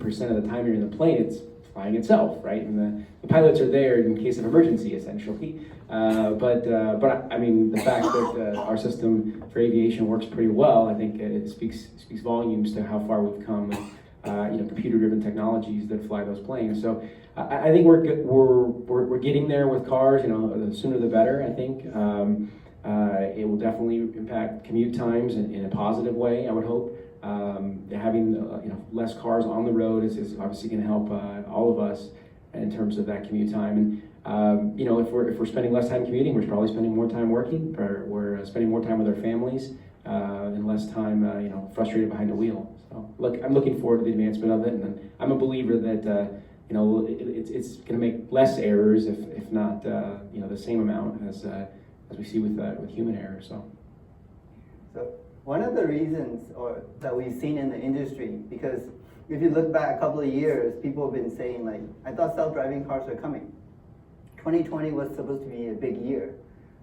90% of the time you're in the plane, it's flying itself, right? And the pilots are there in case of emergency, essentially. But I mean, the fact that our system for aviation works pretty well, I think it speaks volumes to how far we've come with computer-driven technologies that fly those planes. So I think we're getting there with cars. The sooner the better. I think it will definitely impact commute times in a positive way, I would hope. Having less cars on the road is obviously going to help all of us in terms of that commute time. And if we're spending less time commuting, we're probably spending more time working, or we're spending more time with our families and less time frustrated behind the wheel. So look, I'm looking forward to the advancement of it, and I'm a believer that it's going to make less errors, if not the same amount as we see with human errors. So one of the reasons that we've seen in the industry, because if you look back a couple of years, people have been saying, like, I thought self-driving cars were coming. 2020 was supposed to be a big year.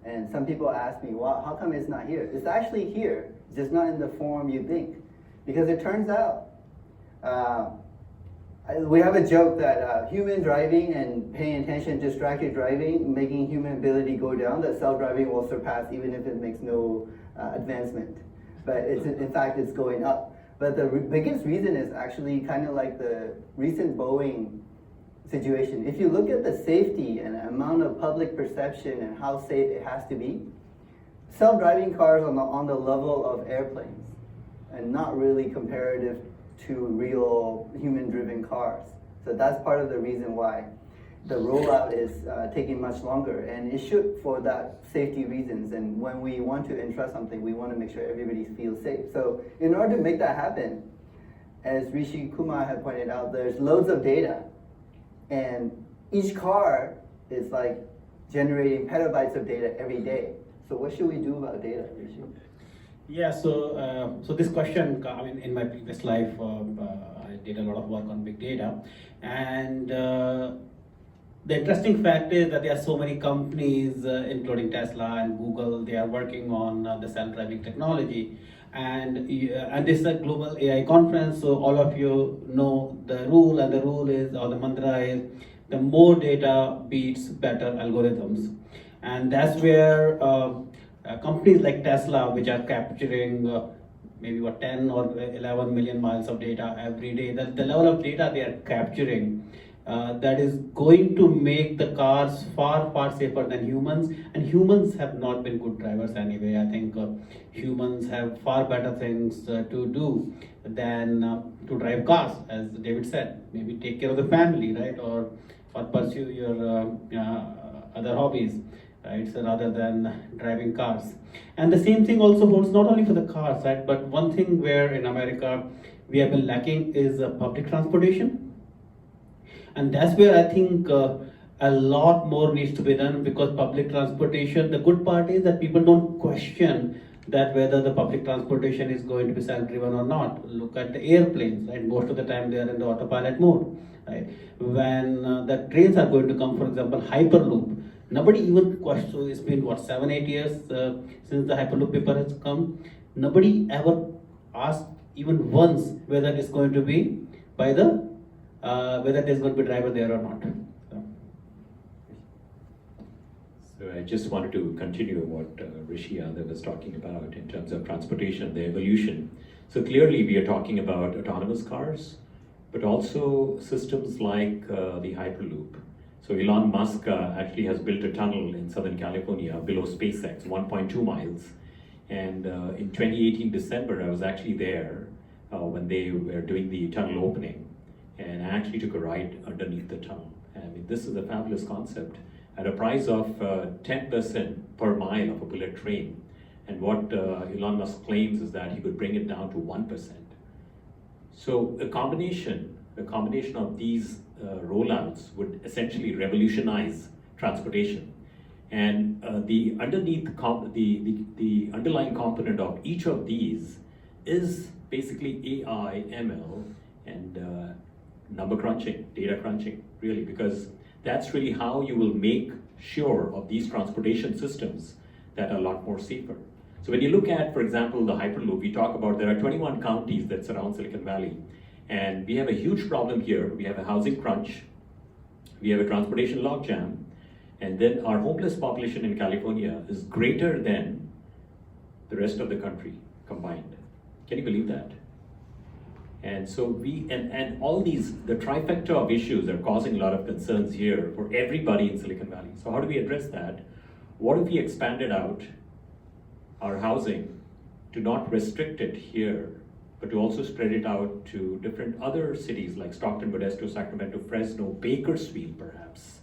And some people ask me, well, how come it's not here? It's actually here, just not in the form you think. Because it turns out, we have a joke that human driving and paying attention, distracted driving, making human ability go down, that self-driving will surpass even if it makes no advancement. But in fact, it's going up. But the biggest reason is actually kind of like the recent Boeing situation. If you look at the safety and amount of public perception and how safe it has to be, self-driving cars are on the level of airplanes and not really comparative to real human-driven cars. So that's part of the reason why the rollout is taking much longer, and it should for that safety reasons. And when we want to entrust something, we want to make sure everybody feels safe. So in order to make that happen, as Rishi Kumar had pointed out, there's loads of data, and each car is like generating petabytes of data every day. So what should we do about data, Rishi? Yeah, so this question, I mean, in my previous life, I did a lot of work on big data, and the interesting fact is that there are so many companies, including Tesla and Google, they are working on the self-driving technology. And this is a global AI conference, so all of you know the rule, and the rule is, or the mantra is, the more data beats better algorithms. And that's where companies like Tesla, which are capturing maybe 10 or 11 million miles of data every day, the level of data they are capturing, that is going to make the cars far, far safer than humans. And humans have not been good drivers anyway. I think humans have far better things to do than to drive cars, as David said. Maybe take care of the family, right? Or pursue your other hobbies, right? So rather than driving cars. And the same thing also holds not only for the cars, right? But one thing where in America we have been lacking is public transportation. And that's where I think a lot more needs to be done, because public transportation, the good part is that people don't question that whether the public transportation is going to be self-driven or not. Look at the airplanes, right? Most of the time they are in the autopilot mode, right? When the trains are going to come, for example, Hyperloop, nobody even questions. So it's been 7-8 years since the Hyperloop paper has come. Nobody ever asked even once whether it's going to be by the whether there's going to be a driver there or not. So I just wanted to continue what Rishi Yadav was talking about in terms of transportation, the evolution. So clearly we are talking about autonomous cars, but also systems like the Hyperloop. So Elon Musk actually has built a tunnel in Southern California below SpaceX, 1.2 miles. And in 2018 December, I was actually there when they were doing the tunnel opening. And I actually took a ride underneath the tunnel. I mean, this is a fabulous concept at a price of 10% per mile of a bullet train. And what Elon Musk claims is that he could bring it down to 1%. So a combination of these rollouts would essentially revolutionize transportation. And the underlying component of each of these is basically AI, ML, and number crunching, data crunching, really, because that's really how you will make sure of these transportation systems that are a lot more safer. So when you look at, for example, the Hyperloop, we talk about there are 21 counties that surround Silicon Valley, And we have a huge problem here. We have a housing crunch, we have a transportation logjam, and then our homeless population in California is greater than the rest of the country combined. Can you believe that? And so and all these, the trifecta of issues are causing a lot of concerns here for everybody in Silicon Valley. So how do we address that? What if we expanded out our housing to not restrict it here, but to also spread it out to different other cities like Stockton, Modesto, Sacramento, Fresno, Bakersfield perhaps,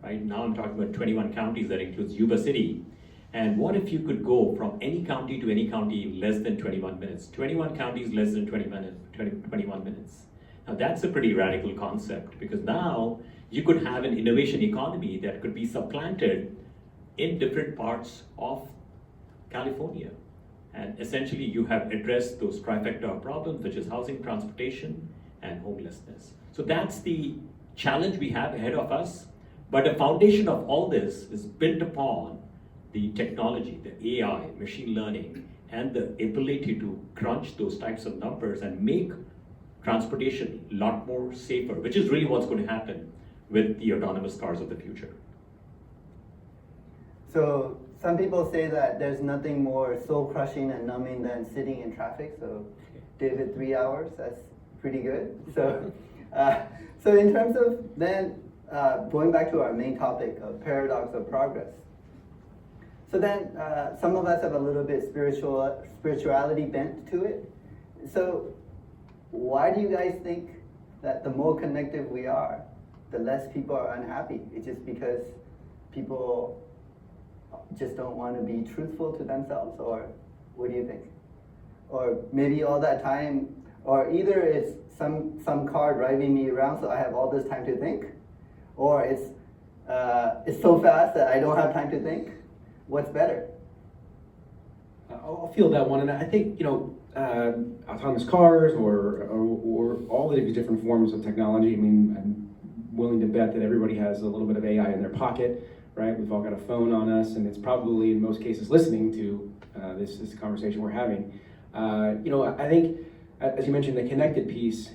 right? Now I'm talking about 21 counties, that includes Yuba City. And what if you could go from any county to any county in less than 21 minutes? 21 counties, less than 21 minutes. Now that's a pretty radical concept, because now you could have an innovation economy that could be supplanted in different parts of California. And essentially you have addressed those trifecta of problems, which is housing, transportation, and homelessness. So that's the challenge we have ahead of us. But the foundation of all this is built upon the technology, the AI, machine learning, and the ability to crunch those types of numbers and make transportation a lot more safer, which is really what's going to happen with the autonomous cars of the future. So some people say that there's nothing more soul-crushing and numbing than sitting in traffic. So David, 3 hours, that's pretty good. So, so in terms of then going back to our main topic of paradox of progress. So then some of us have a little bit spirituality bent to it. So why do you guys think that the more connected we are, the less people are unhappy? It's just because people just don't want to be truthful to themselves, or what do you think? Or maybe all that time, or either it's some car driving me around so I have all this time to think, or it's so fast that I don't have time to think. What's better? I'll feel that one, and I think autonomous cars or all of these different forms of technology. I mean, I'm willing to bet that everybody has a little bit of AI in their pocket, right? We've all got a phone on us, and it's probably in most cases listening to this conversation we're having. I think, as you mentioned, the connected piece.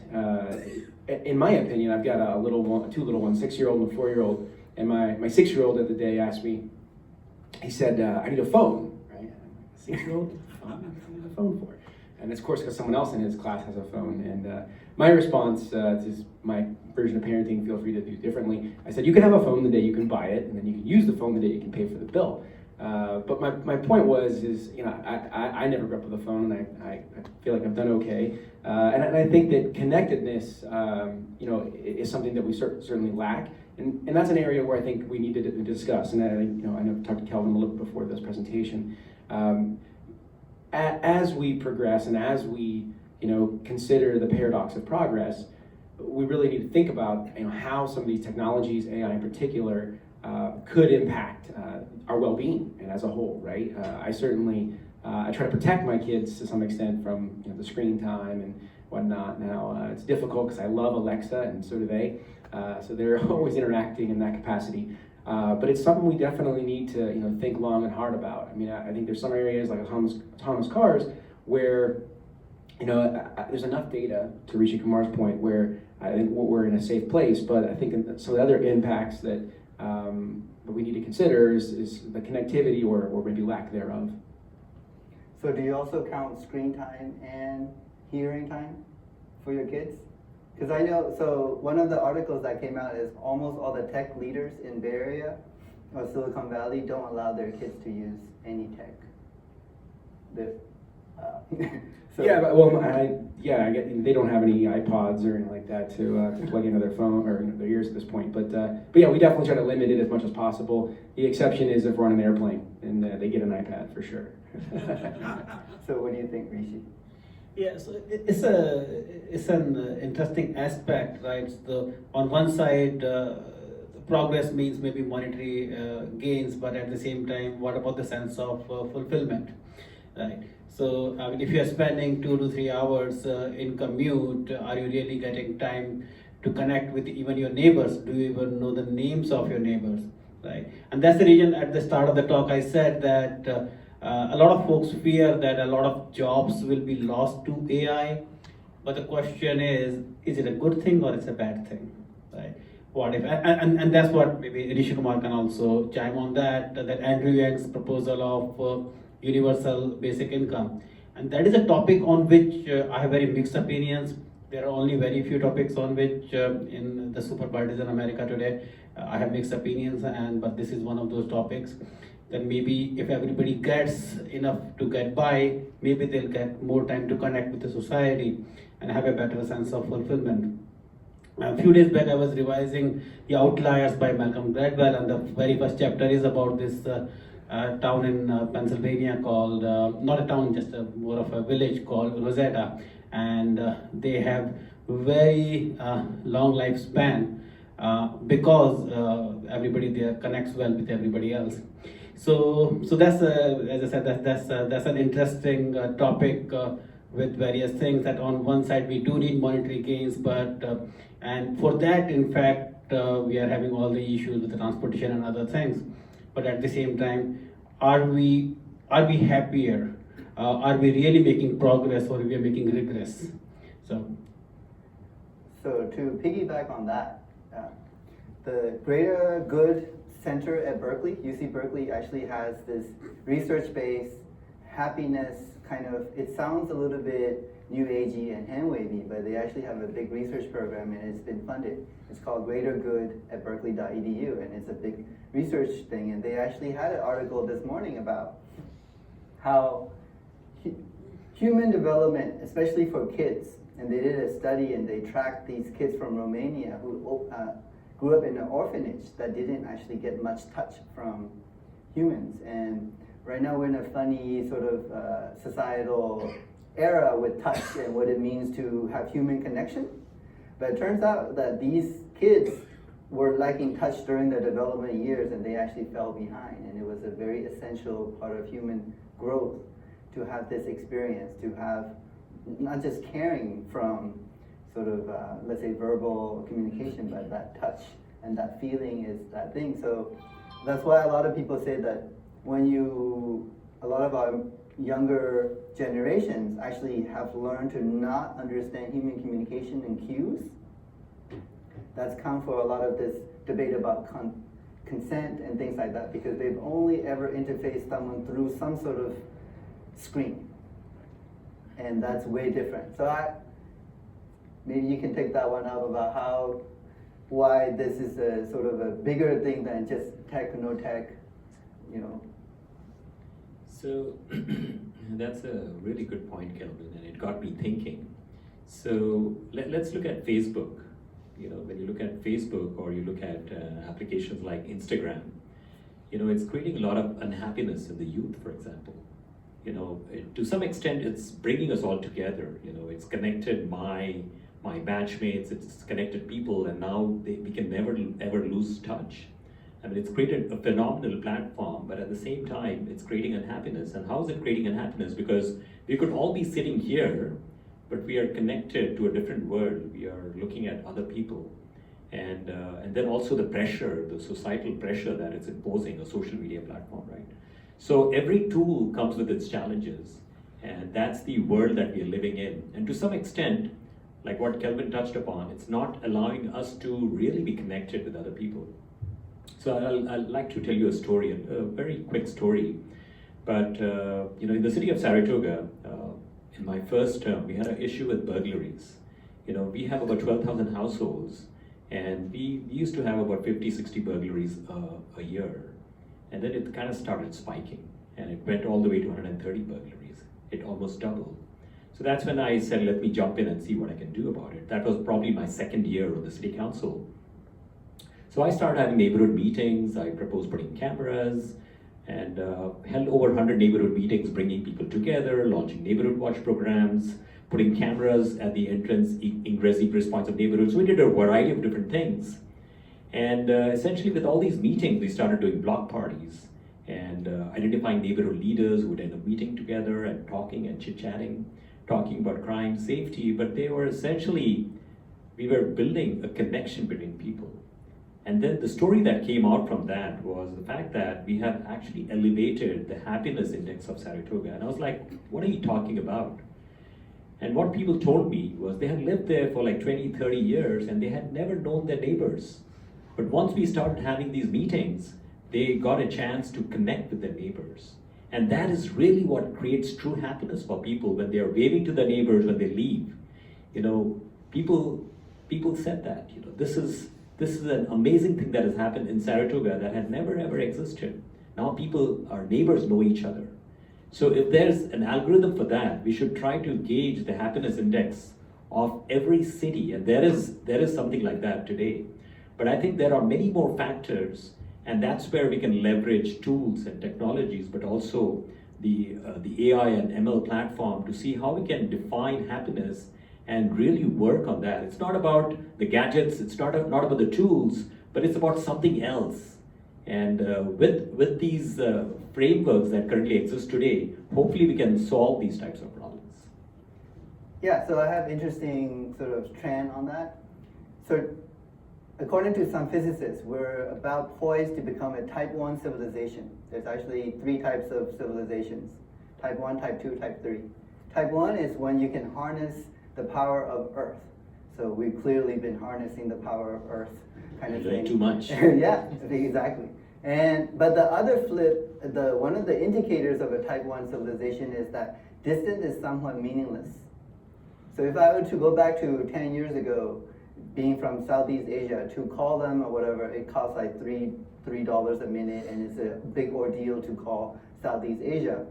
In my opinion, I've got two little ones, 6-year-old and a 4-year-old, and my 6-year-old the other day asked me. He said, I need a phone, right? 6-year-old, what do you need a phone for? And it's, of course, because someone else in his class has a phone. And my response to my version of parenting, feel free to do differently. I said, you can have a phone the day you can buy it, and then you can use the phone the day you can pay for the bill. But my point is I never grew up with a phone, and I feel like I've done okay. And I think that connectedness, is something that we certainly lack. And that's an area where I think we need to discuss. And I know I talked to Kelvin a little bit before this presentation. As we progress and as we consider the paradox of progress, we really need to think about how some of these technologies, AI in particular, could impact our well-being and as a whole, right? I certainly I try to protect my kids to some extent from the screen time and whatnot. Now it's difficult because I love Alexa and so do they. So they're always interacting in that capacity. But it's something we definitely need to think long and hard about. I mean, I think there's some areas like autonomous cars where there's enough data, to Rishi Kumar's point, where I think we're in a safe place. But I think some of the other impacts that we need to consider is the connectivity or maybe lack thereof. So do you also count screen time and hearing time for your kids? Because I know, so one of the articles that came out is almost all the tech leaders in Bay Area or Silicon Valley don't allow their kids to use any tech. I get they don't have any iPods or anything like that to plug into their phone or their ears at this point. But yeah, we definitely try to limit it as much as possible. The exception is if we're on an airplane and they get an iPad for sure. So what do you think, Rishi? Yeah, so it's an interesting aspect, right? So on one side, progress means maybe monetary gains, but at the same time, what about the sense of fulfillment, right? So I mean, if you are spending 2 to 3 hours in commute, are you really getting time to connect with even your neighbors? Do you even know the names of your neighbors, right? And that's the reason at the start of the talk I said that a lot of folks fear that a lot of jobs will be lost to AI. But the question is it a good thing or it's a bad thing, right? What if, and that's what maybe Rishi Kumar can also chime on that Andrew Yang's proposal of universal basic income. And that is a topic on which I have very mixed opinions. There are only very few topics on which in the super partisan America today, I have mixed opinions, but this is one of those topics. Then maybe if everybody gets enough to get by, maybe they'll get more time to connect with the society and have a better sense of fulfillment. A few days back, I was revising The Outliers by Malcolm Gladwell, and the very first chapter is about this town in Pennsylvania called, not a town, just more of a village called Rosetta. And they have very long lifespan because everybody there connects well with everybody else. So that's, as I said, that's an interesting topic with various things that on one side we do need monetary gains, but and for that, in fact, we are having all the issues with the transportation and other things. But at the same time, are we happier? Are we really making progress, or we are making regress? So to piggyback on that, the Greater Good Center at Berkeley, UC Berkeley, actually has this research-based happiness kind of, it sounds a little bit new agey and hand-wavy, but they actually have a big research program and it's been funded. It's called Greater Good at Berkeley.edu, and it's a big research thing. And they actually had an article this morning about how human development, especially for kids, and they did a study and they tracked these kids from Romania who grew up in an orphanage that didn't actually get much touch from humans. And right now we're in a funny sort of societal era with touch and what it means to have human connection. But it turns out that these kids were lacking touch during their development years, and they actually fell behind. And it was a very essential part of human growth to have this experience, to have not just caring from sort of, let's say, verbal communication, but that touch and that feeling is that thing. So that's why a lot of people say that a lot of our younger generations actually have learned to not understand human communication and cues. That's come for a lot of this debate about consent and things like that, because they've only ever interfaced someone through some sort of screen. And that's way different. So maybe you can take that one up about why this is a sort of a bigger thing than just tech, no tech, you know. So that's a really good point, Kelvin, and it got me thinking. So let's look at Facebook. You know, when you look at Facebook or you look at applications like Instagram, you know, it's creating a lot of unhappiness in the youth, for example. You know, to some extent, it's bringing us all together. You know, it's connected my batchmates, it's connected people, and now we can never ever lose touch. I mean, it's created a phenomenal platform, but at the same time, it's creating unhappiness. And how is it creating unhappiness? Because we could all be sitting here, but we are connected to a different world. We are looking at other people. And then also the pressure, the societal pressure that it's imposing, a social media platform, right? So every tool comes with its challenges, and that's the world that we are living in. And to some extent, like what Kelvin touched upon, it's not allowing us to really be connected with other people. So I'd like to tell you a story, a very quick story. But you know, in the city of Saratoga, in my first term, we had an issue with burglaries. You know, we have about 12,000 households, and we used to have about 50, 60 burglaries a year. And then it kind of started spiking, and it went all the way to 130 burglaries. It almost doubled. So that's when I said, let me jump in and see what I can do about it. That was probably my second year on the city council. So I started having neighborhood meetings. I proposed putting cameras, and held over 100 neighborhood meetings, bringing people together, launching neighborhood watch programs, putting cameras at the entrance, ingress, egress points of neighborhoods. So we did a variety of different things. And essentially with all these meetings, we started doing block parties and identifying neighborhood leaders who would end up meeting together and talking and chit-chatting, talking about crime, safety, but they were essentially, we were building a connection between people. And then the story that came out from that was the fact that we have actually elevated the happiness index of Saratoga. And I was like, what are you talking about? And what people told me was they had lived there for like 20, 30 years and they had never known their neighbors. But once we started having these meetings, they got a chance to connect with their neighbors. And that is really what creates true happiness for people when they are waving to their neighbors when they leave. You know, people said that, you know, this is an amazing thing that has happened in Saratoga that had never ever existed. Now people, our neighbors know each other. So if there's an algorithm for that, we should try to gauge the happiness index of every city, and there is something like that today. But I think there are many more factors, and that's where we can leverage tools and technologies, but also the AI and ML platform to see how we can define happiness and really work on that. It's not about the gadgets, it's not about the tools, but it's about something else. And with these frameworks that currently exist today, hopefully we can solve these types of problems. Yeah, so I have interesting sort of trend on that. So according to some physicists, we're about poised to become a type 1 civilization. There's actually 3 types of civilizations: type 1, type 2, type 3. Type 1 is when you can harness the power of Earth. So we've clearly been harnessing the power of Earth kind of thing. Too much. Yeah, exactly. But the other flip, one of the indicators of a type 1 civilization is that distance is somewhat meaningless. So if I were to go back to 10 years ago, being from Southeast Asia, to call them or whatever, it costs like $3 a minute, and it's a big ordeal to call Southeast Asia.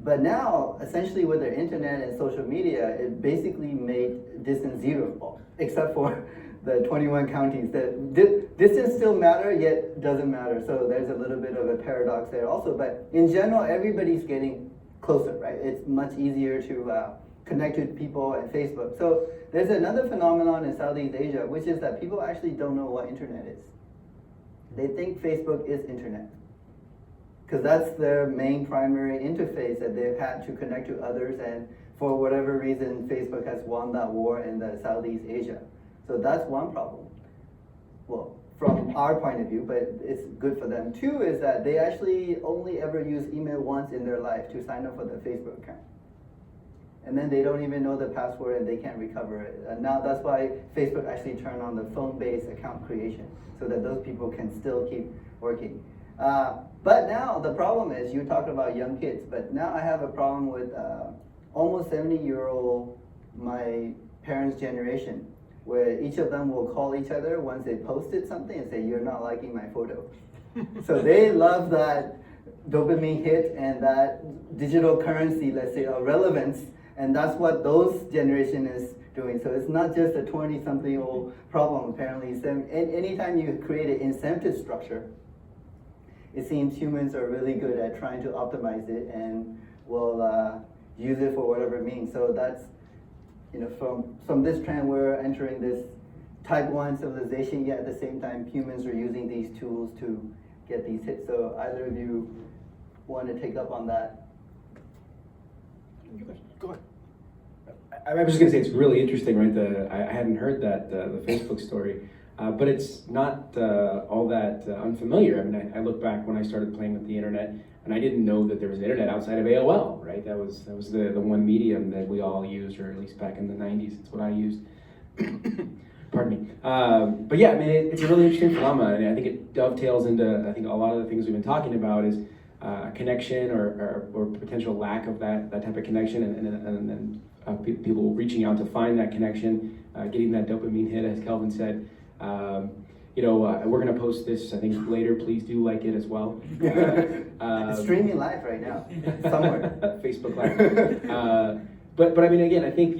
But now, essentially with the internet and social media, it basically made distance zero, except for the 21 counties. That distance still matter, yet doesn't matter. So there's a little bit of a paradox there also. But in general, everybody's getting closer, right? It's much easier to connect with people on Facebook. So there's another phenomenon in Southeast Asia, which is that people actually don't know what internet is. They think Facebook is internet, because that's their main primary interface that they've had to connect to others, and for whatever reason, Facebook has won that war in the Southeast Asia. So that's one problem. Well, from our point of view, but it's good for them. 2 is that they actually only ever use email once in their life to sign up for their Facebook account. And then they don't even know the password and they can't recover it. And now that's why Facebook actually turned on the phone-based account creation, so that those people can still keep working. But now the problem is, you talked about young kids, but now I have a problem with almost 70-year-old, my parents' generation, where each of them will call each other once they posted something and say, "You're not liking my photo." So they love that dopamine hit and that digital currency, let's say, of relevance, and that's what those generation is doing. So it's not just a 20-something-old problem, apparently. Anytime you create an incentive structure, it seems humans are really good at trying to optimize it and will use it for whatever means. So that's, you know, from this trend, we're entering this type 1 civilization, yet at the same time, humans are using these tools to get these hits. So either of you want to take up on that? Go ahead. I was just gonna say, it's really interesting, right? I hadn't heard that, the Facebook story, but it's not all that unfamiliar. I mean, I look back when I started playing with the internet, and I didn't know that there was internet outside of AOL, right? That was the one medium that we all used, or at least back in the 90s, it's what I used. Pardon me. But yeah, I mean, it's a really interesting phenomenon, and I think it dovetails into, I think, a lot of the things we've been talking about is connection or potential lack of that type of connection, and then people reaching out to find that connection, getting that dopamine hit, as Kelvin said. We're going to post this, I think, later. Please do like it as well. It's streaming live right now, somewhere. Facebook Live. But I mean, again, I think,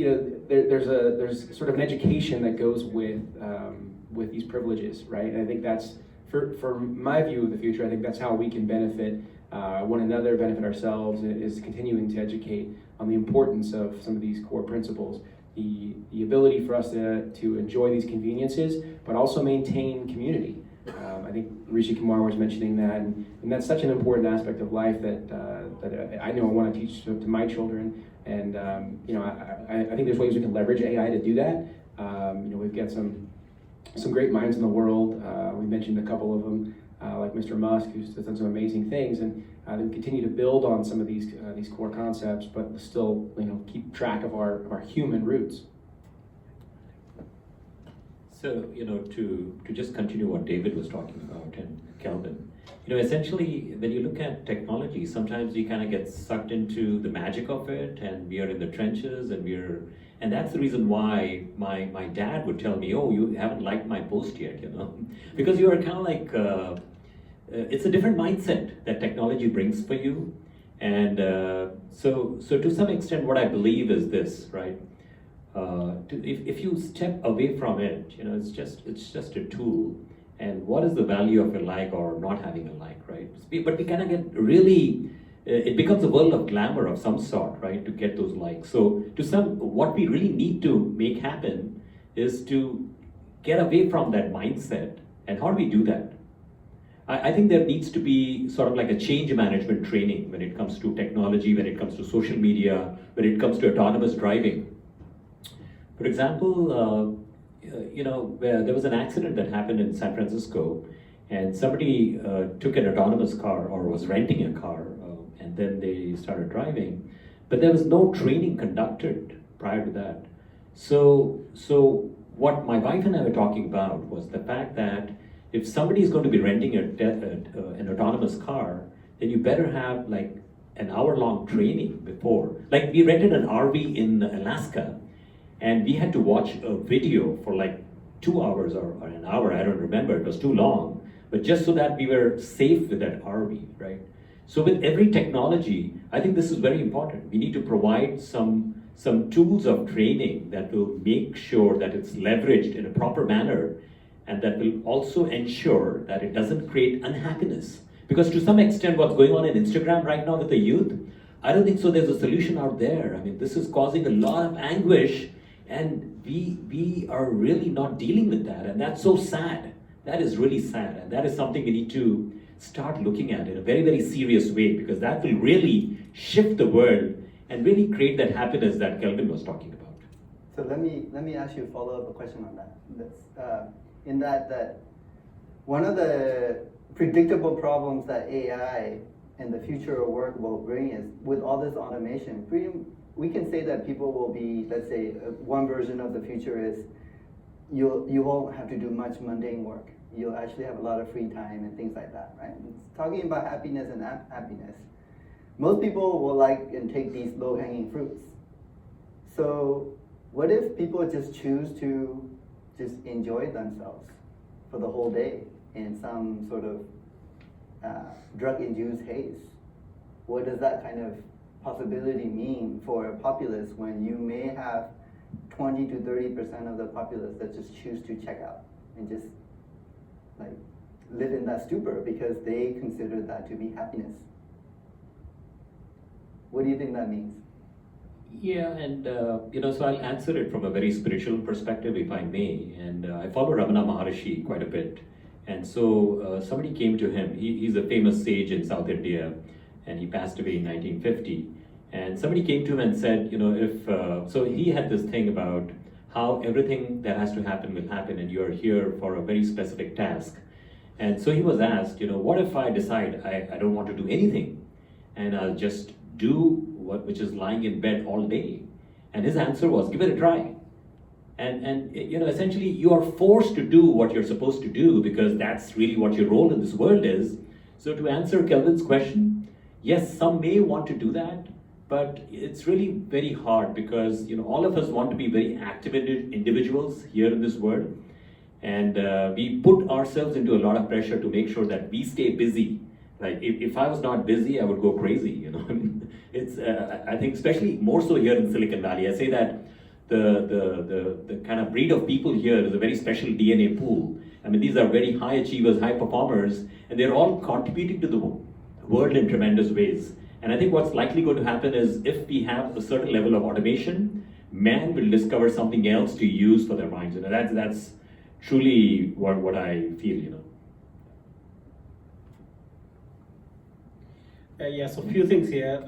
there's sort of an education that goes with these privileges, right? And I think that's, for my view of the future, I think that's how we can benefit one another, benefit ourselves, is continuing to educate on the importance of some of these core principles. The ability for us to enjoy these conveniences, but also maintain community. I think Rishi Kumar was mentioning that, and that's such an important aspect of life that I know I want to teach to my children. And I think there's ways we can leverage AI to do that. We've got some great minds in the world. We mentioned a couple of them. like Mr. Musk, who's done some amazing things, and then continue to build on some of these core concepts, but still, keep track of our human roots. So, to just continue what David was talking about and Kelvin, essentially when you look at technology, sometimes we kind of get sucked into the magic of it, and we are in the trenches, and that's the reason why my dad would tell me, oh, you haven't liked my post yet, because you are kind of like, it's a different mindset that technology brings for you. And so to some extent, what I believe is this, right? If you step away from it, it's just a tool. And what is the value of a like or not having a like, right? But we kind of get really, it becomes a world of glamour of some sort, right? To get those likes. So what we really need to make happen is to get away from that mindset. And how do we do that? I think there needs to be sort of like a change management training when it comes to technology, when it comes to social media, when it comes to autonomous driving. For example, where there was an accident that happened in San Francisco, and somebody took an autonomous car or was renting a car, and then they started driving, but there was no training conducted prior to that. So what my wife and I were talking about was the fact that if somebody is going to be renting an autonomous car, then you better have like an hour-long training before. Like we rented an RV in Alaska, and we had to watch a video for like 2 hours or an hour, I don't remember, it was too long, but just so that we were safe with that RV, right? So with every technology, I think this is very important. We need to provide some tools of training that will make sure that it's leveraged in a proper manner, and that will also ensure that it doesn't create unhappiness. Because to some extent, what's going on in Instagram right now with the youth, I don't think so there's a solution out there. I mean, this is causing a lot of anguish, and we are really not dealing with that, and that's so sad. That is really sad, and that is something we need to start looking at in a very, very serious way, because that will really shift the world and really create that happiness that Kelvin was talking about. So let me ask you a follow-up question on that. In that one of the predictable problems that AI and the future of work will bring is, with all this automation, we can say that people will be, let's say, one version of the future is you won't have to do much mundane work. You'll actually have a lot of free time and things like that, right? Talking about happiness and happiness, most people will like and take these low-hanging fruits. So what if people just choose to just enjoy themselves for the whole day in some sort of drug-induced haze? What does that kind of possibility mean for a populace when you may have 20 to 30% of the populace that just choose to check out and just like live in that stupor because they consider that to be happiness? What do you think that means? Yeah, and so I'll answer it from a very spiritual perspective, if I may. And I follow Ramana Maharshi quite a bit. And so somebody came to him. He's a famous sage in South India, and he passed away in 1950. And somebody came to him and said, so he had this thing about how everything that has to happen will happen, and you're here for a very specific task. And so he was asked, what if I decide I don't want to do anything, and I'll just do which is lying in bed all day? And his answer was, give it a try. And essentially you are forced to do what you're supposed to do, because that's really what your role in this world is. So to answer Kelvin's question, yes, some may want to do that, but it's really very hard, because all of us want to be very active individuals here in this world, and we put ourselves into a lot of pressure to make sure that we stay busy. Like if I was not busy, I would go crazy. It's I think especially more so here in Silicon Valley. I say that the kind of breed of people here is a very special DNA pool. I mean, these are very high achievers, high performers, and they're all contributing to the world in tremendous ways. And I think what's likely going to happen is, if we have a certain level of automation, man will discover something else to use for their minds. That's truly what I feel. Yeah, so few things here.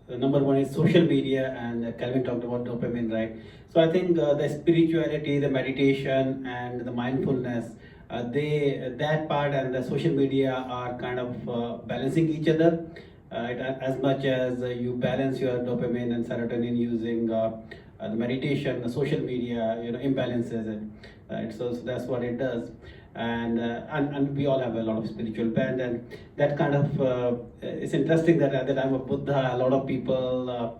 Number one is social media, and Kelvin talked about dopamine, right? So I think the spirituality, the meditation, and the mindfulness that part and the social media are kind of balancing each other. As much as you balance your dopamine and serotonin using the meditation, the social media, imbalances it. Right? So that's what it does. And we all have a lot of spiritual bent, and that kind of it's interesting that at the time of Buddha, a lot of people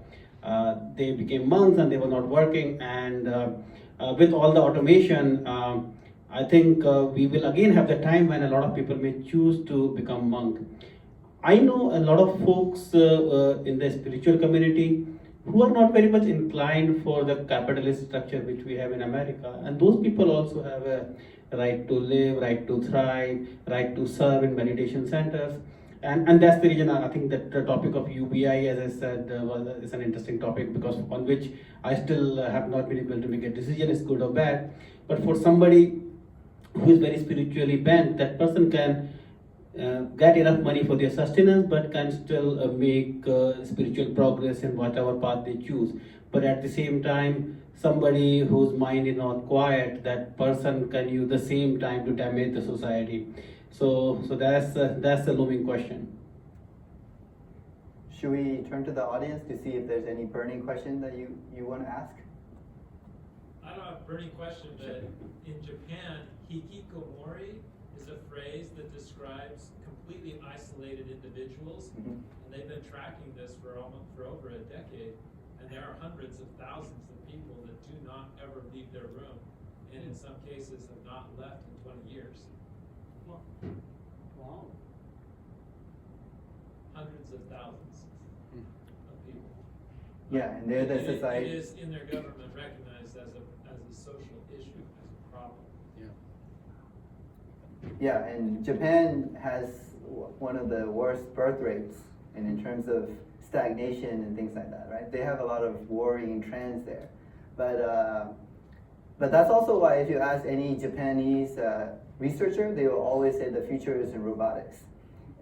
they became monks and they were not working, and with all the automation. I think we will again have the time when a lot of people may choose to become monk. I know a lot of folks in the spiritual community who are not very much inclined for the capitalist structure which we have in America, and those people also have a right to live, right to thrive, right to serve in meditation centers. And that's the reason I think that the topic of UBI, as I said, is an interesting topic, because on which I still have not been able to make a decision, is good or bad. But for somebody who is very spiritually bent, that person can get enough money for their sustenance, but can still make spiritual progress in whatever path they choose. But at the same time, somebody whose mind is not quiet, that person can use the same time to damage the society. So that's the looming question. Should we turn to the audience to see if there's any burning question that you want to ask? I don't have a burning question, but in Japan, hikikomori is a phrase that describes completely isolated individuals, Mhm. and they've been tracking this for over a decade, and there are hundreds of thousands of people that do not ever leave their room, and in some cases have not left in 20 years. Wow. Hundreds of thousands of people. Yeah, and they're the It society. is in their government recognized as a social issue, as a problem. Yeah, and Japan has one of the worst birth rates, and in terms of stagnation and things like that, right? They have a lot of worrying trends there, but that's also why if you ask any Japanese researcher, they will always say the future is in robotics,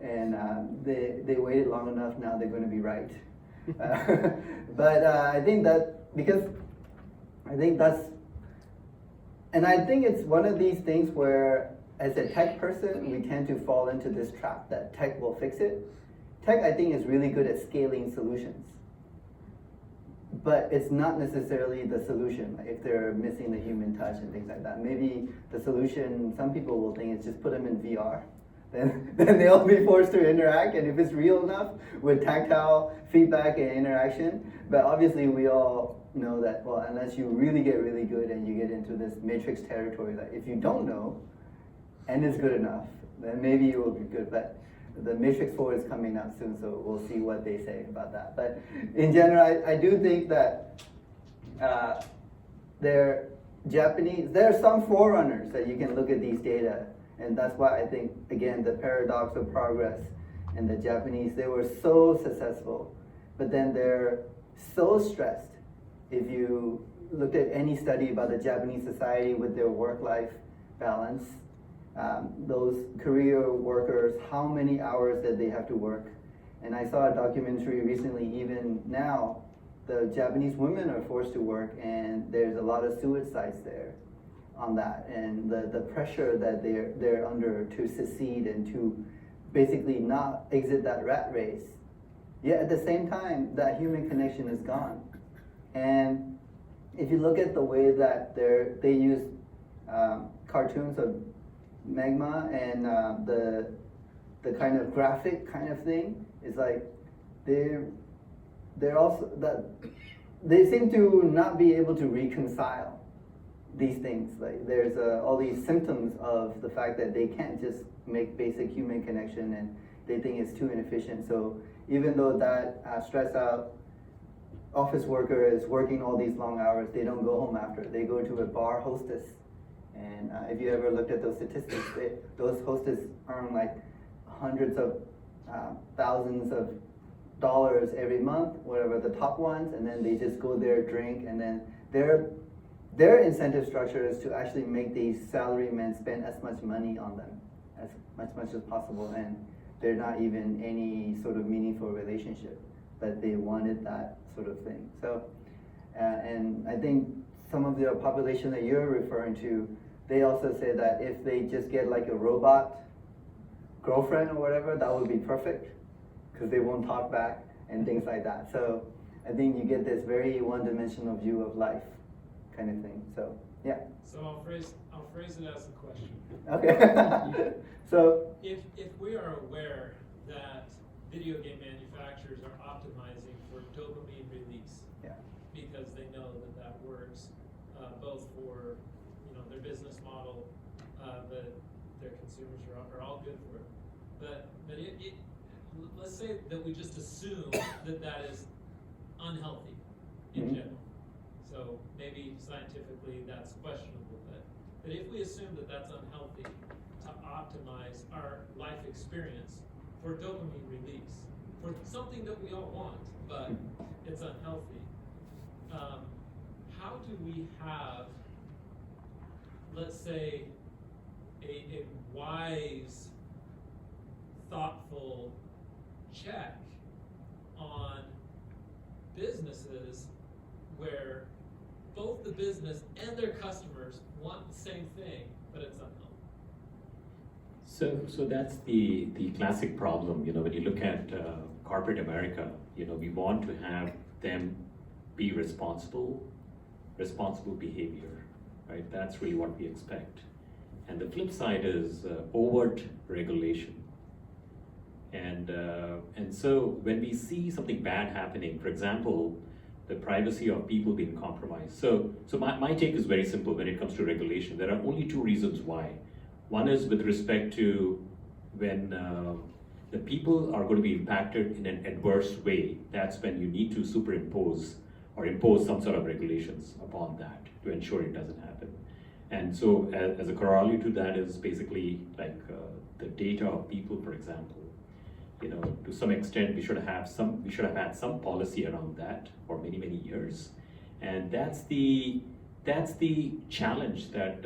and they waited long enough. Now they're going to be right. But I think that because I think that's, and I think it's one of these things where, as a tech person, we tend to fall into this trap that tech will fix it. Tech, I think, is really good at scaling solutions, but it's not necessarily the solution. Like if they're missing the human touch and things like that, maybe the solution, some people will think, is just put them in VR. Then they'll be forced to interact, and if it's real enough with tactile feedback and interaction. But obviously, we all know that, well, unless you really get really good and you get into this matrix territory, that if you don't know and it's good enough, then maybe it will be good. But the Matrix 4 is coming out soon, so we'll see what they say about that. But in general, I do think that there are some forerunners that you can look at these data, and that's why I think, again, the paradox of progress and the Japanese, they were so successful, but then they're so stressed. If you looked at any study about the Japanese society with their work-life balance, those career workers, how many hours that they have to work. And I saw a documentary recently, even now, the Japanese women are forced to work, and there's a lot of suicides there on that, and the pressure that they're under to succeed and to basically not exit that rat race. Yet at the same time, that human connection is gone. And if you look at the way that they use cartoons of magma and the kind of graphic kind of thing, is like they're also that they seem to not be able to reconcile these things. Like there's all these symptoms of the fact that they can't just make basic human connection, and they think it's too inefficient. So even though that stress out office worker is working all these long hours, they don't go home after. They go to a bar hostess. And if you ever looked at those statistics, those hostess earn like hundreds of thousands of dollars every month, whatever the top ones, and then they just go there, drink, and then their incentive structure is to actually make these salarymen spend as much money on them as much as possible, and they're not even any sort of meaningful relationship, but they wanted that sort of thing. So, and I think some of the population that you're referring to, they have a lot of they also say that if they just get like a robot girlfriend or whatever, that would be perfect, because they won't talk back and things like that. So I think you get this very one-dimensional view of life kind of thing. So yeah. So I'll phrase it as a question. Okay. So If we are aware that video game manufacturers are optimizing for dopamine release, yeah. because they know that that works, both for, their business model, but their consumers are all good for it. But let's say that we just assume that that is unhealthy in Mhm. general. So maybe scientifically that's questionable, but if we assume that that's unhealthy to optimize our life experience for dopamine release, for something that we all want, but it's unhealthy, how do we have, let's say, a wise, thoughtful check on businesses where both the business and their customers want the same thing, but it's unhealthy? So that's the classic problem, when you look at corporate America, we want to have them be responsible behavior, right? That's really what we expect. And the flip side is overt regulation. And so when we see something bad happening, for example, the privacy of people being compromised. So my take is very simple when it comes to regulation. There are only two reasons why. One is with respect to when the people are going to be impacted in an adverse way. That's when you need to superimpose or impose some sort of regulations upon that to ensure it doesn't happen. And so as a corollary to that is basically like the data of people, for example. To some extent, we should have had some policy around that for many, many years. And that's the challenge that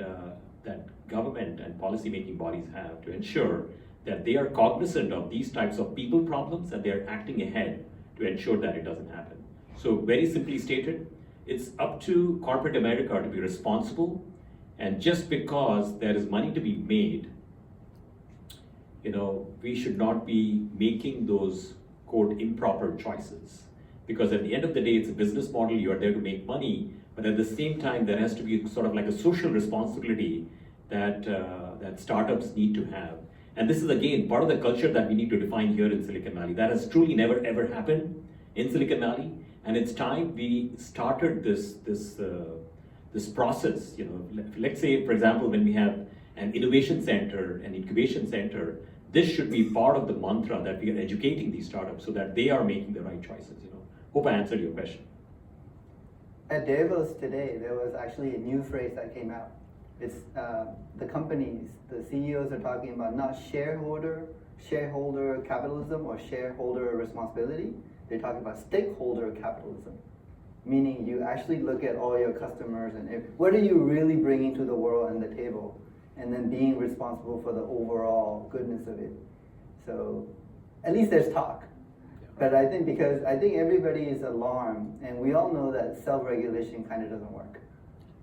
government and policy-making bodies have to ensure that they are cognizant of these types of people problems and they are acting ahead to ensure that it doesn't happen. So very simply stated, it's up to corporate America to be responsible, and just because there is money to be made, we should not be making those, quote, improper choices. Because at the end of the day, it's a business model, you are there to make money, but at the same time, there has to be sort of like a social responsibility that startups need to have. And this is again part of the culture that we need to define here in Silicon Valley. That has truly never ever happened in Silicon Valley, and it's time we started this process. Let's say, for example, when we have an innovation center, an incubation center, this should be part of the mantra that we are educating these startups so that they are making the right choices. Hope I answered your question. At Davos today, there was actually a new phrase that came out. It's the companies, the CEOs are talking about not shareholder capitalism or shareholder responsibility. They're talking about stakeholder capitalism, meaning you actually look at all your customers and what are you really bringing to the world and the table, and then being responsible for the overall goodness of it. So at least there's talk. But I think everybody is alarmed, and we all know that self-regulation kind of doesn't work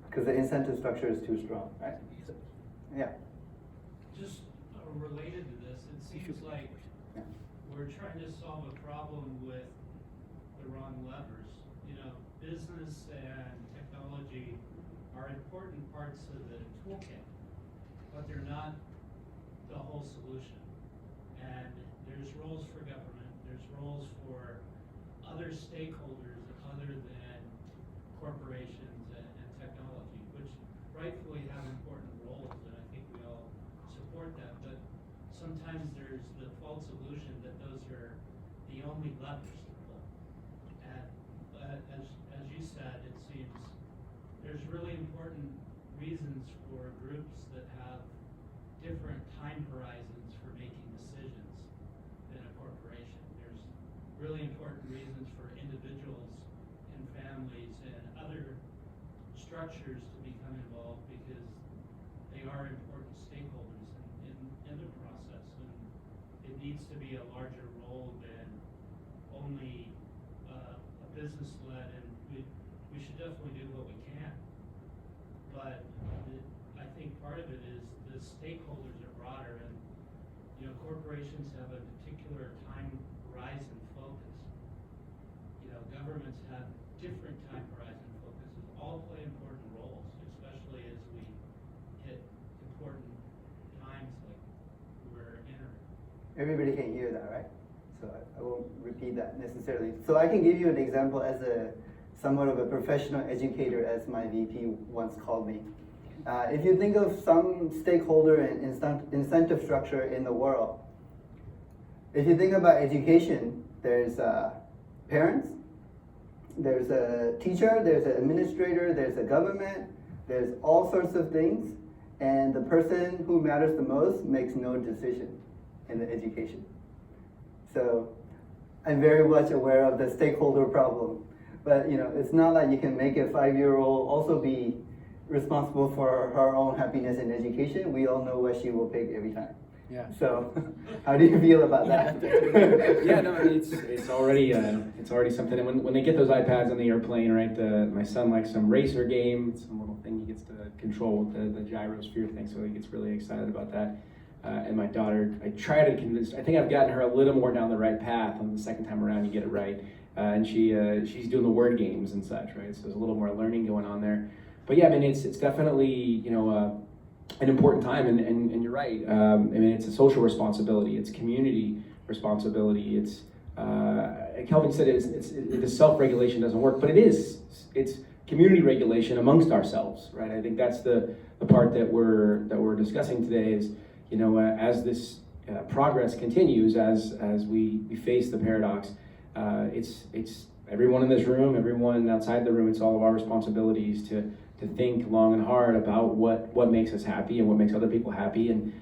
because the incentive structure is too strong, right? Yeah. Just related to this, it seems like we're trying to solve a problem with the wrong levers. Business and technology are important parts of the toolkit, but they're not the whole solution. And there's roles for government, there's roles for other stakeholders other than corporations and technology, which rightfully have important roles, and I think we all support that. But sometimes there's the false illusion that those are the only levers to pull. And as you said, it seems there's really important reasons for groups that have different time horizons for making decisions than a corporation. There's really important reasons for individuals and families and other structures to become involved because they are important stakeholders in the process, and it needs to be a larger role than only a business-led, and we should definitely do what we can. But I think part of it is the stakeholders are broader, and, you know, corporations have a particular time horizon focus. You know, governments have different time horizon focuses, all play important roles, especially as we hit important times like we're entering. Everybody can hear that, right? So I won't repeat that necessarily. So I can give you an example as a somewhat of a professional educator, as my VP once called me. If you think of some stakeholder and incentive structure in the world, if you think about education, there's parents, there's a teacher, there's an administrator, there's a government, there's all sorts of things, and the person who matters the most makes no decision in the education. So I'm very much aware of the stakeholder problem. But you know, it's not like you can make a 5-year-old also be responsible for her own happiness in education. We all know what she will pick every time. Yeah. So how do you feel about that? Yeah, no, I mean, it's already something. And when they get those iPads on the airplane, right? My son likes some racer game, some little thing he gets to control with the gyrosphere thing, so he gets really excited about that. And my daughter, I try to convince. I think I've gotten her a little more down the right path. On the second time around, you get it right, and she's doing the word games and such, right? So there's a little more learning going on there. But yeah, I mean, it's definitely, you know, an important time, and you're right. I mean, it's a social responsibility, it's community responsibility. It's Kelvin said the self-regulation doesn't work, but it's community regulation amongst ourselves, right? I think that's the part that we're discussing today is, you know, as this progress continues, as we face the paradox, it's everyone in this room, everyone outside the room. It's all of our responsibilities to think long and hard about what makes us happy and what makes other people happy. And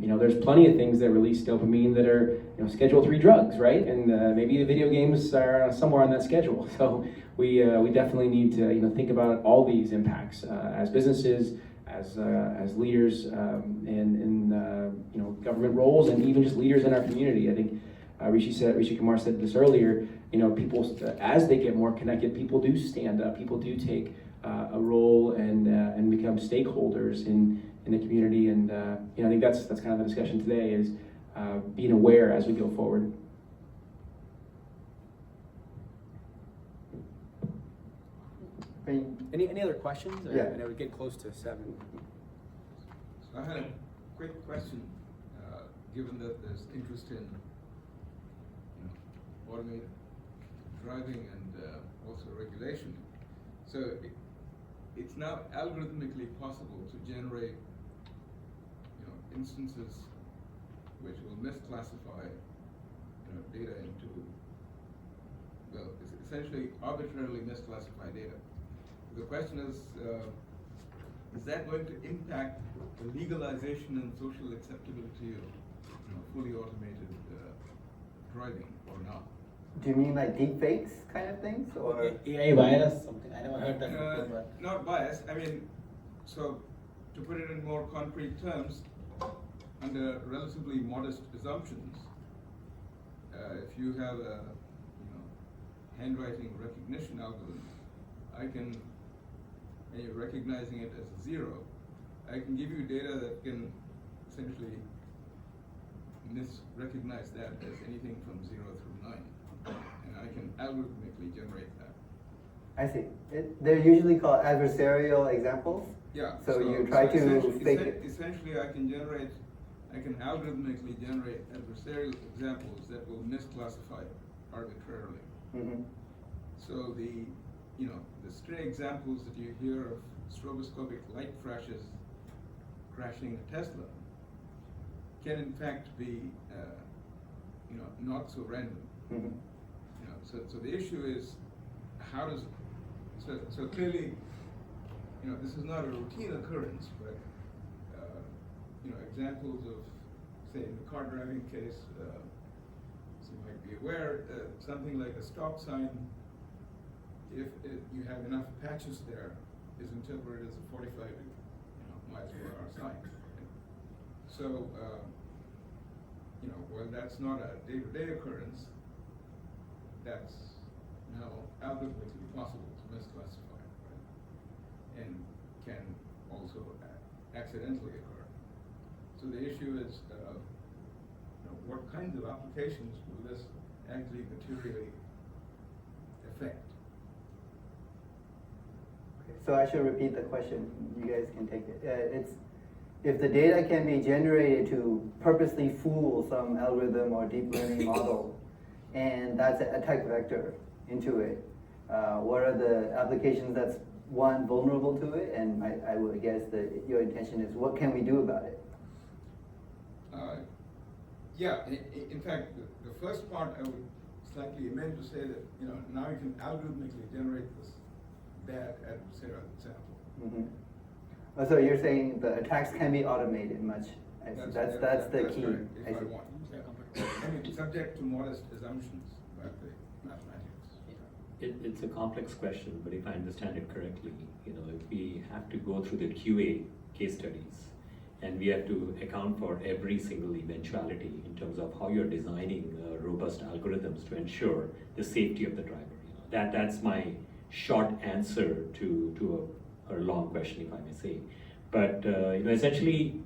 you know, there's plenty of things that release dopamine that are, you know, Schedule 3 drugs, right? And maybe the video games are somewhere on that schedule. So we definitely need to, you know, think about all these impacts as businesses, as leaders in you know, government roles, and even just leaders in our community. I think Rishi Kumar said this earlier. You know, people as they get more connected, people do stand up. People do take a role and become stakeholders in the community. And you know, I think that's kind of the discussion today is being aware as we go forward. Any other questions? Yeah. I know we're getting close to 7. So I had a quick question, given that there's interest in, you know, automated driving and also regulation. So it's now algorithmically possible to generate, you know, instances which will misclassify, you know, data into, well, it's essentially arbitrarily misclassify data. The question is that going to impact the legalization and social acceptability of, you know, fully automated driving or not? Do you mean like deep fakes kind of things, or? AI bias, something, I never heard that before, but. Not bias, I mean, so to put it in more concrete terms, under relatively modest assumptions, if you have a, you know, handwriting recognition algorithm, and you're recognizing it as a 0, I can give you data that can essentially misrecognize that as anything from 0 through 9. And I can algorithmically generate that. I see. They're usually called adversarial examples. Yeah. So you try to fake it. Essentially, I can algorithmically generate adversarial examples that will misclassify arbitrarily. Mm-hmm. So you know, the stray examples that you hear of stroboscopic light flashes crashing a Tesla can in fact be, you know, not so random. Mm-hmm. You know, so the issue is how does, so clearly, you know, this is not a routine occurrence, but you know, examples of, say, in the car driving case, as you might be aware, something like a stop sign, if you have enough patches there, is interpreted as a 45, you know, miles per hour sign. So, you know, while that's not a day-to-day occurrence, that's now algorithmically possible to misclassify, right? And can also accidentally occur. So the issue is, what kinds of applications will this actually materially affect? So I should repeat the question. You guys can take it. It's if the data can be generated to purposely fool some algorithm or deep learning model, and that's an attack vector into it. What are the applications that's one vulnerable to it? And I would guess that your intention is what can we do about it? Yeah, in fact, the first part I would slightly amend to say that, now you can algorithmically generate this bad adversarial example. Mm-hmm. So you're saying the attacks can be automated much. That's the key. Correct, I if I see. want. Yeah. I mean, subject to modest assumptions about the mathematics. It's a complex question, but if I understand it correctly, if we have to go through the QA case studies, and we have to account for every single eventuality in terms of how you're designing robust algorithms to ensure the safety of the driver. That's my short answer to a long question, if I may say. But essentially,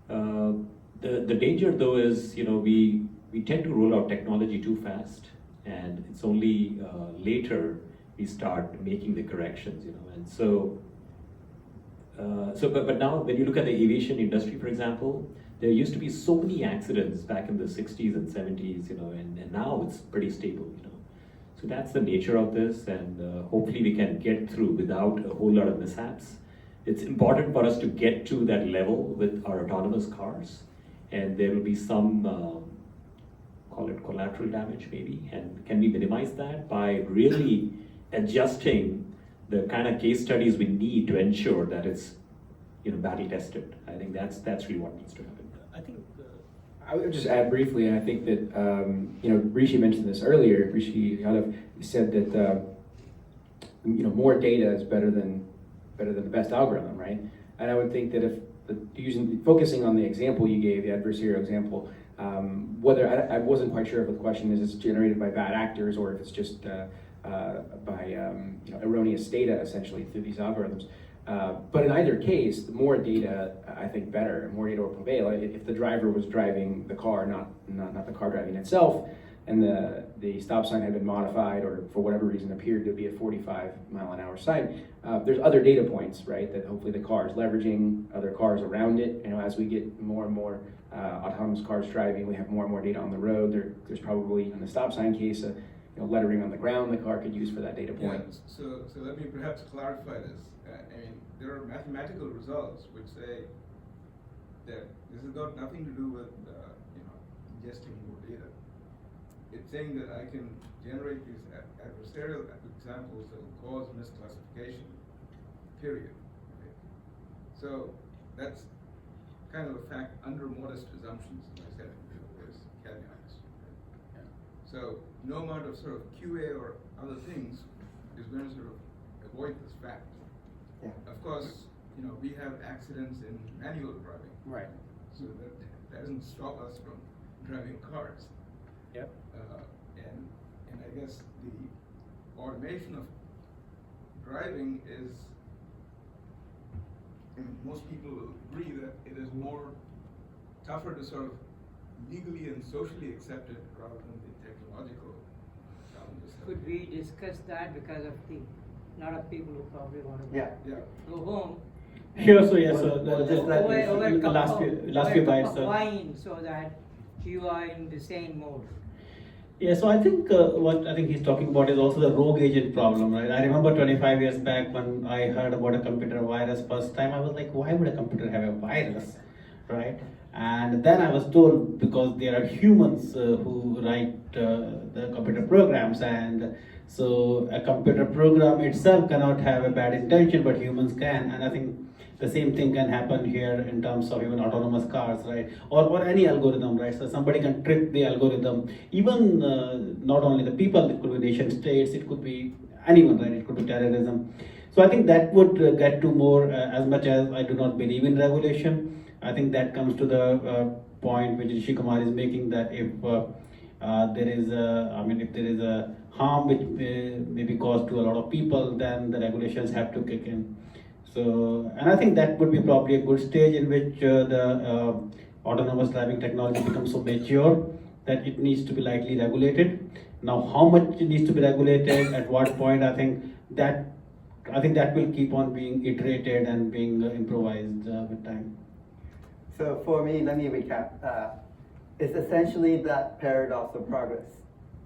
the danger though is we tend to roll out technology too fast, and it's only later we start making the corrections. And so. But now when you look at the aviation industry, for example, there used to be so many accidents back in the 60s and 70s, and now it's pretty stable, So that's the nature of this, and hopefully we can get through without a whole lot of mishaps. It's important for us to get to that level with our autonomous cars, and there will be some, call it collateral damage maybe, and can we minimize that by really adjusting the kind of case studies we need to ensure that it's battle tested. I think that's really what needs to happen. I think I would just add briefly, and I think that Rishi mentioned this earlier. Rishi Yadav said that more data is better than the best algorithm, right? And I would think that if focusing on the example you gave, the adversarial example, whether I wasn't quite sure if the question is it's generated by bad actors or if it's just by erroneous data essentially through these algorithms. But in either case, the more data, I think better, and more data will prevail. If the driver was driving the car, not the car driving itself, and the stop sign had been modified or for whatever reason appeared to be a 45-mile-an-hour sign, there's other data points, right, that hopefully the car is leveraging, other cars around it. As we get more and more autonomous cars driving, we have more and more data on the road. There's probably, in the stop sign case, lettering on the ground the car could use for that data point. Yeah, so let me perhaps clarify this. There are mathematical results which say that this has got nothing to do with ingesting more data. It's saying that I can generate these adversarial examples that will cause misclassification, period. Okay? So that's kind of a fact under modest assumptions, as I said, there's caveats. Right? So no amount of sort of QA or other things is going to sort of avoid this fact. Yeah. Of course, we have accidents in manual driving. Right. So that doesn't stop us from driving cars. Yep. And I guess the automation of driving is, most people will agree that it is more tougher to sort of legally and socially accept it rather than the technological challenges. Could we discuss that because of the lot of people who probably want to Yeah. go home? Sure, so yes, Well, just let me- Over a cup last few of bites. wine so that you are in the same mode. Yeah, so I think what I think he's talking about is also the rogue agent problem, right? I remember 25 years back when I heard about a computer virus first time, I was like, why would a computer have a virus, right? And then I was told because there are humans who write the computer programs, and so a computer program itself cannot have a bad intention, but humans can. And I think the same thing can happen here in terms of even autonomous cars, right? Or any algorithm, right? So somebody can trick the algorithm. Even not only the people, it could be nation states, it could be anyone, right? It could be terrorism. So I think that would get to more, as much as I do not believe in regulation, I think that comes to the point which Rishi Kumar is making, that if there is a harm which may be caused to a lot of people, then the regulations have to kick in. So, and I think that would be probably a good stage in which the autonomous driving technology becomes so mature that it needs to be lightly regulated. Now, how much it needs to be regulated, at what point, I think that will keep on being iterated and being improvised with time. So for me, let me recap. It's essentially that paradox of progress.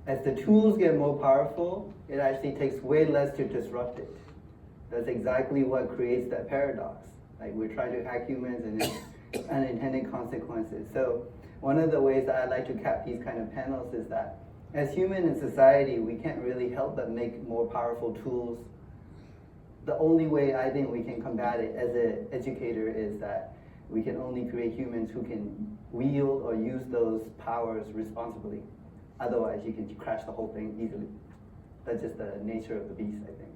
As the tools get more powerful, it actually takes way less to disrupt it. That's exactly what creates that paradox. Like we're trying to hack humans and it's unintended consequences. So one of the ways that I like to cap these kind of panels is that as human in society, we can't really help but make more powerful tools. The only way I think we can combat it as an educator is that we can only create humans who can wield or use those powers responsibly. Otherwise, you can crash the whole thing easily. That's just the nature of the beast, I think.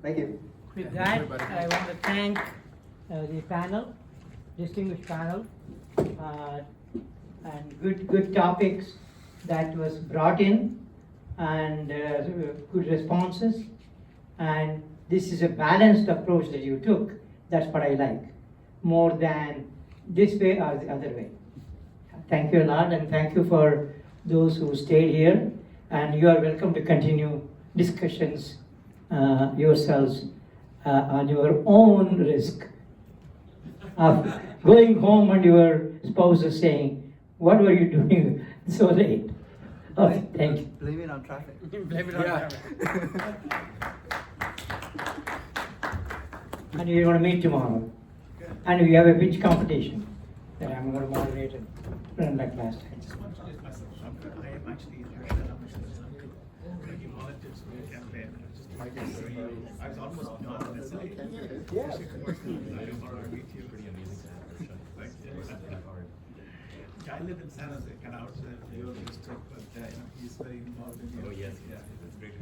Thank you. With that, I want to thank the panel, distinguished panel, and good topics that was brought in, and good responses. And this is a balanced approach that you took. That's what I like, more than this way or the other way. Thank you a lot, and thank you for those who stayed here. And you are welcome to continue discussions yourselves on your own risk of going home and your spouse is saying, "What were you doing so late?" Okay, thank you. Blame it on traffic. Blame it on traffic. And we're going to meet tomorrow. And we have a pitch competition that I'm going to moderate and run like last time. I am actually interested in making politics for the campaign. I was almost not on this. I live in San Jose, kind of outside of the district, but he's very involved in. Oh yes, it's great.